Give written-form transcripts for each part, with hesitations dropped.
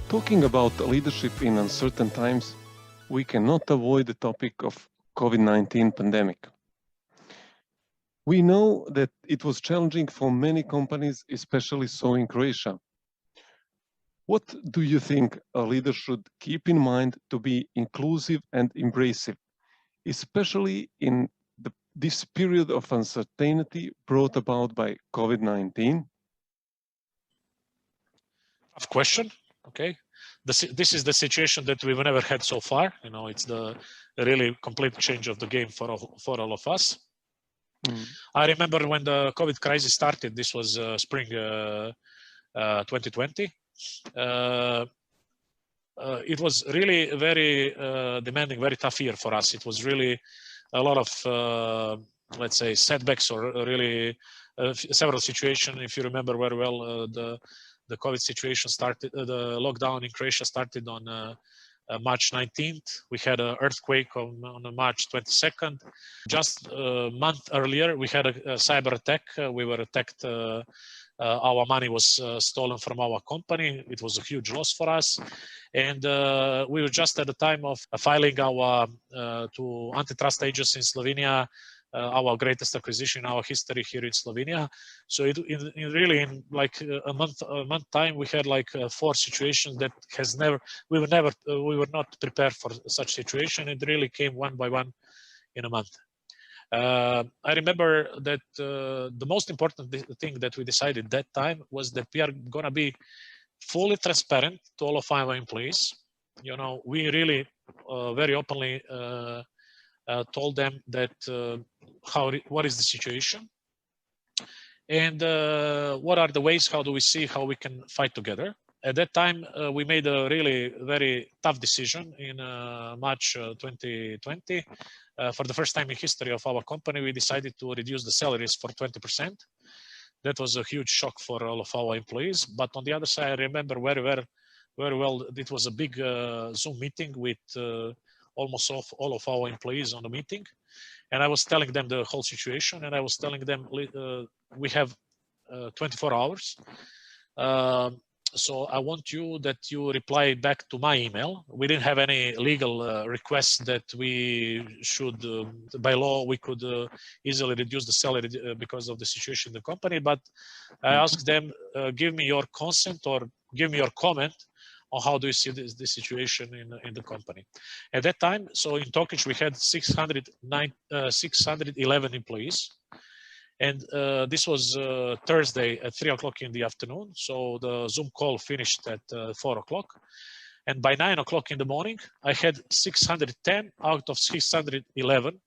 Talking about leadership in uncertain times, we cannot avoid the topic of COVID-19 pandemic. We know that it was challenging for many companies, especially so in Croatia. What do you think a leader should keep in mind to be inclusive and embracive, especially in this period of uncertainty brought about by COVID-19? Tough question. Okay, this is the situation that we've never had so far. You know, it's the really complete change of the game for all of us. I remember when the COVID crisis started. This was spring 2020. It was really very demanding, very tough year for us. It was really a lot of let's say setbacks, or really several situations. If you remember very well, the COVID situation started, the lockdown in Croatia started on March 19th. We had an earthquake on March 22nd. Just a month earlier, we had a cyber attack. We were attacked. Our money was stolen from our company. It was a huge loss for us. And we were just at the time of filing our to antitrust agency in Slovenia, our greatest acquisition in our history here in Slovenia. So in like a month time, we had like 4 situations that we were not prepared for such situation. It really came one by one in a month. I remember that the most important thing that we decided that time was that we are going to be fully transparent to all of our employees. You know, we really very openly told them that what is the situation, and what are the ways, how do we see how we can fight together. At that time, we made a really very tough decision in March 2020. For the first time in history of our company, we decided to reduce the salaries for 20%. That was a huge shock for all of our employees. But on the other side, I remember very well, it was a big Zoom meeting with almost all of our employees on the meeting. And I was telling them the whole situation, and I was telling them we have 24 hours. So I want you that you reply back to my email. We didn't have any legal requests that we should, by law, we could easily reduce the salary because of the situation in the company. But I asked them, give me your consent or give me your comment on how do you see this situation in the company. At that time, so in Tokić, we had 611 employees. And this was Thursday at 3 o'clock in the afternoon. So the Zoom call finished at 4 o'clock. And by 9 o'clock in the morning, I had 610 out of 611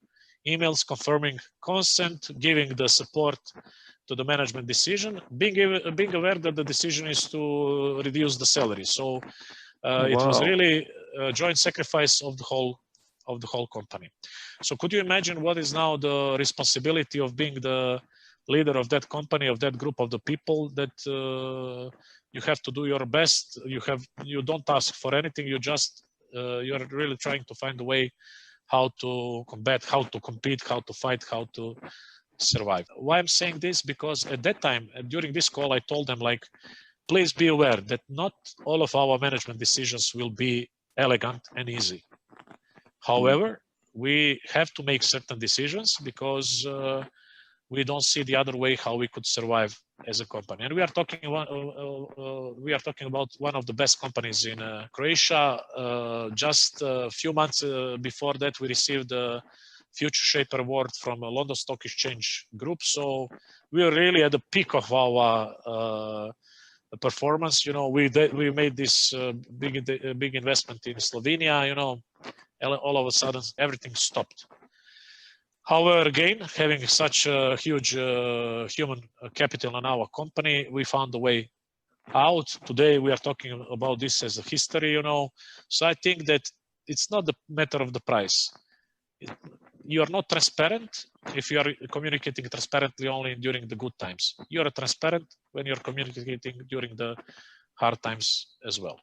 emails confirming consent, giving the support to the management decision, being aware that the decision is to reduce the salary. So it was really a joint sacrifice of the whole company. So could you imagine what is now the responsibility of being the leader of that company, of that group of the people, that you have to do your best. You don't ask for anything. You're really trying to find a way how to combat, how to compete, how to fight, how to survive. Why I'm saying this? Because at that time, during this call, I told them, like, please be aware that not all of our management decisions will be elegant and easy. However, we have to make certain decisions because we don't see the other way how we could survive as a company. And we are talking about one of the best companies in Croatia. Just a few months before that, we received the Future Shaper Award from a London Stock Exchange group. So we are really at the peak of our performance. You know, we made this big investment in Slovenia. You know, all of a sudden everything stopped. However, again, having such a huge human capital in our company, we found a way out. Today we are talking about this as a history, you know. So I think that it's not the matter of the price. You are not transparent if you are communicating transparently only during the good times. You are transparent when you're communicating during the hard times as well.